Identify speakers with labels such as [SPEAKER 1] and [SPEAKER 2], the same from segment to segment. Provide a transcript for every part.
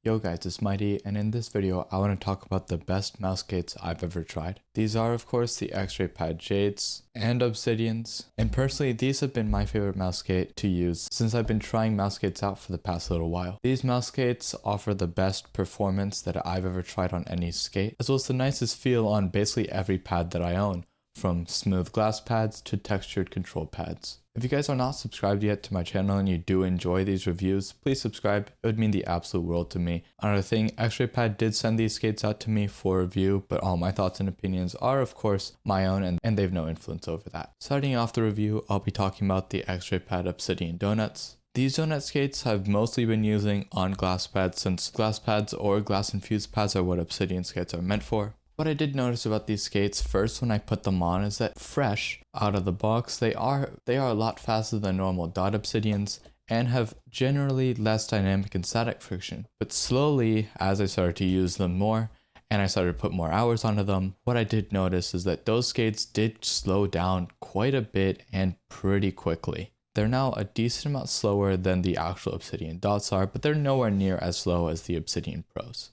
[SPEAKER 1] Yo guys, it's Mighty, and in this video I want to talk about the best mouse skates I've ever tried. These are of course the Xraypad Jades and Obsidians, and personally these have been my favorite mouse skate to use since I've been trying mouse skates out for the past little while. These mouse skates offer the best performance that I've ever tried on any skate, as well as the nicest feel on basically every pad that I own, from smooth glass pads to textured control pads. If you guys are not subscribed yet to my channel and you do enjoy these reviews, please subscribe. It would mean the absolute world to me. Another thing, Xraypad did send these skates out to me for review, but all my thoughts and opinions are of course my own and they've no influence over that. Starting off the review, I'll be talking about the Xraypad Obsidian Donuts. These donut skates I've mostly been using on glass pads, since glass pads or glass infused pads are what Obsidian skates are meant for. What I did notice about these skates first when I put them on is that fresh out of the box, they are a lot faster than normal dot Obsidians and have generally less dynamic and static friction. But slowly, as I started to use them more and I started to put more hours onto them, what I did notice is that those skates did slow down quite a bit and pretty quickly. They're now a decent amount slower than the actual Obsidian dots are, but they're nowhere near as slow as the Obsidian Pros.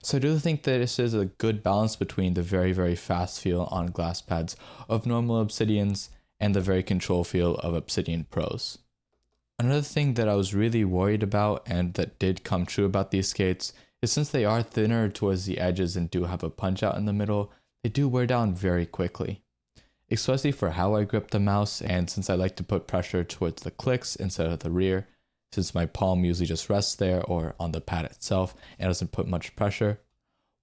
[SPEAKER 1] So I do think that this is a good balance between the very fast feel on glass pads of normal Obsidians and the very control feel of Obsidian Pros. Another thing that I was really worried about and that did come true about these skates is since they are thinner towards the edges and do have a punch out in the middle, they do wear down very quickly. Especially for how I grip the mouse, and since I like to put pressure towards the clicks instead of the rear, since my palm usually just rests there or on the pad itself and doesn't put much pressure.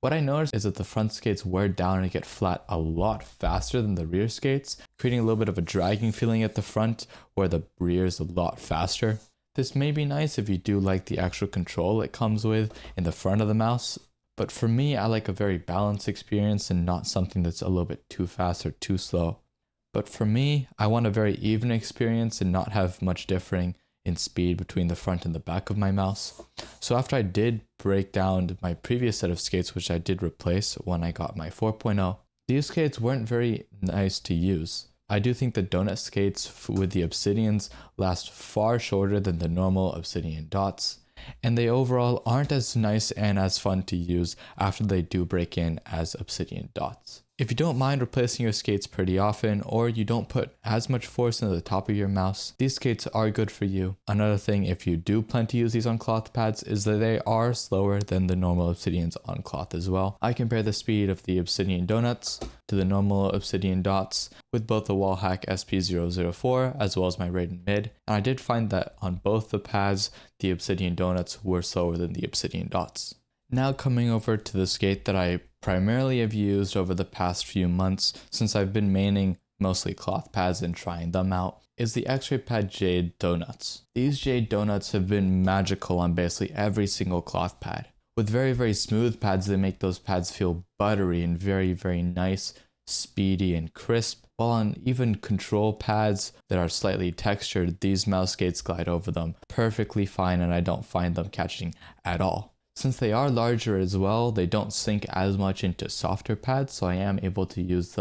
[SPEAKER 1] What I noticed is that the front skates wear down and get flat a lot faster than the rear skates, creating a little bit of a dragging feeling at the front where the rear is a lot faster. This may be nice if you do like the actual control it comes with in the front of the mouse, but for me I like a very balanced experience and not something that's a little bit too fast or too slow. But for me, I want a very even experience and not have much differing in speed between the front and the back of my mouse. So after I did break down my previous set of skates, which I did replace when I got my 4.0, these skates weren't very nice to use. I do think the donut skates with the Obsidians last far shorter than the normal Obsidian dots, and they overall aren't as nice and as fun to use after they do break in as Obsidian dots. If you don't mind replacing your skates pretty often, or you don't put as much force into the top of your mouse, these skates are good for you. Another thing, if you do plan to use these on cloth pads, is that they are slower than the normal Obsidians on cloth as well. I compare the speed of the Obsidian Donuts to the normal Obsidian Dots with both the Wallhack SP004 as well as my Raiden Mid, and I did find that on both the pads, the Obsidian Donuts were slower than the Obsidian Dots. Now coming over to the skate that I primarily have used over the past few months since I've been maining mostly cloth pads and trying them out, is the Xraypad Jade Donuts. These Jade Donuts have been magical on basically every single cloth pad. With very smooth pads, they make those pads feel buttery and very nice, speedy and crisp, while on even control pads that are slightly textured, these mouse skates glide over them perfectly fine and I don't find them catching at all. Since they are larger as well, they don't sink as much into softer pads, so I am able to use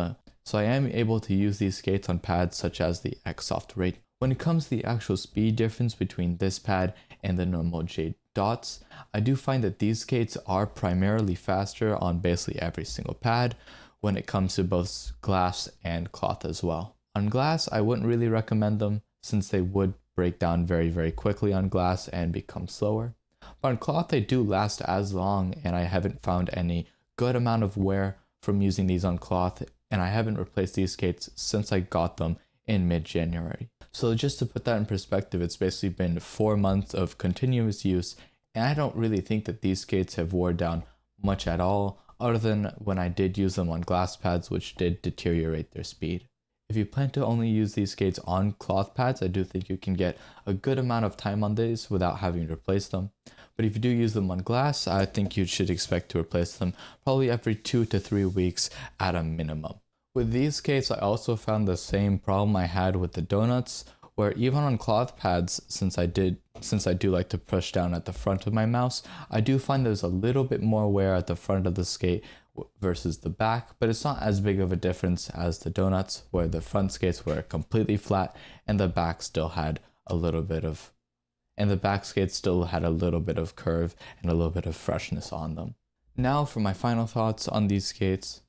[SPEAKER 1] these skates on pads such as the Xsoft Rate. When it comes to the actual speed difference between this pad and the normal Jade Dots, I do find that these skates are primarily faster on basically every single pad when it comes to both glass and cloth as well. On glass, I wouldn't really recommend them since they would break down very quickly on glass and become slower. But on cloth, they do last as long, and I haven't found any good amount of wear from using these on cloth, and I haven't replaced these skates since I got them in mid-January. So just to put that in perspective, it's basically been 4 months of continuous use, and I don't really think that these skates have worn down much at all, other than when I did use them on glass pads, which did deteriorate their speed. If you plan to only use these skates on cloth pads, I do think you can get a good amount of time on these without having to replace them. But if you do use them on glass, I think you should expect to replace them probably every 2 to 3 weeks at a minimum. With these skates, I also found the same problem I had with the donuts, where even on cloth pads, since I do like to push down at the front of my mouse, I do find there's a little bit more wear at the front of the skate versus the back, but it's not as big of a difference as the donuts, where the front skates were completely flat and the back still had a little bit of and the back skates still had a little bit of curve and a little bit of freshness on them. Now for my final thoughts on these skates.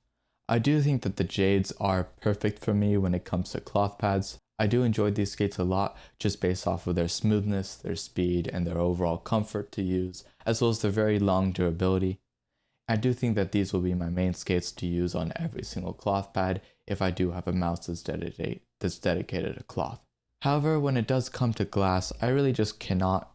[SPEAKER 1] I do think that the Jades are perfect for me when it comes to cloth pads. I do enjoy these skates a lot just based off of their smoothness, their speed, and their overall comfort to use, as well as their very long durability. I do think that these will be my main skates to use on every single cloth pad if I do have a mouse that's dedicated to cloth. However, when it does come to glass, I really just cannot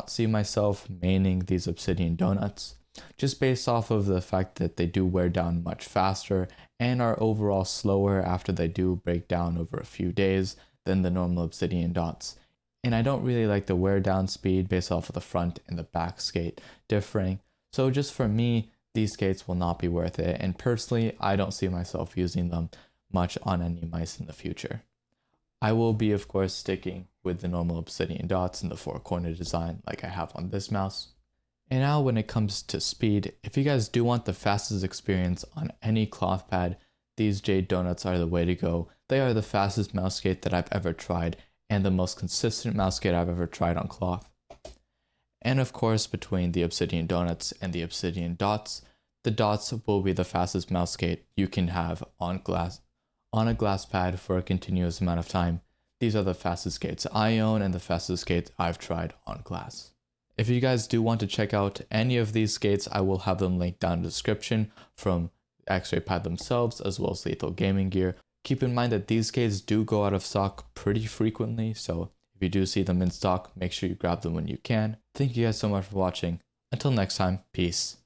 [SPEAKER 1] see myself maining these Obsidian Donuts, just based off of the fact that they do wear down much faster and are overall slower after they do break down over a few days than the normal Obsidian dots. And I don't really like the wear down speed based off of the front and the back skate differing. So just for me, these skates will not be worth it, and personally, I don't see myself using them much on any mice in the future. I will be, of course, sticking with the normal Obsidian dots in the four-corner design like I have on this mouse. And now when it comes to speed, if you guys do want the fastest experience on any cloth pad, these Jade Donuts are the way to go. They are the fastest mouse skate that I've ever tried, and the most consistent mouse skate I've ever tried on cloth. And of course, between the Obsidian Donuts and the Obsidian Dots, the Dots will be the fastest mouse skate you can have on a glass pad for a continuous amount of time. These are the fastest skates I own and the fastest skates I've tried on glass. If you guys do want to check out any of these skates, I will have them linked down in the description from Xraypad themselves as well as Lethal Gaming Gear. Keep in mind that these skates do go out of stock pretty frequently, so if you do see them in stock, make sure you grab them when you can. Thank you guys so much for watching. Until next time, peace.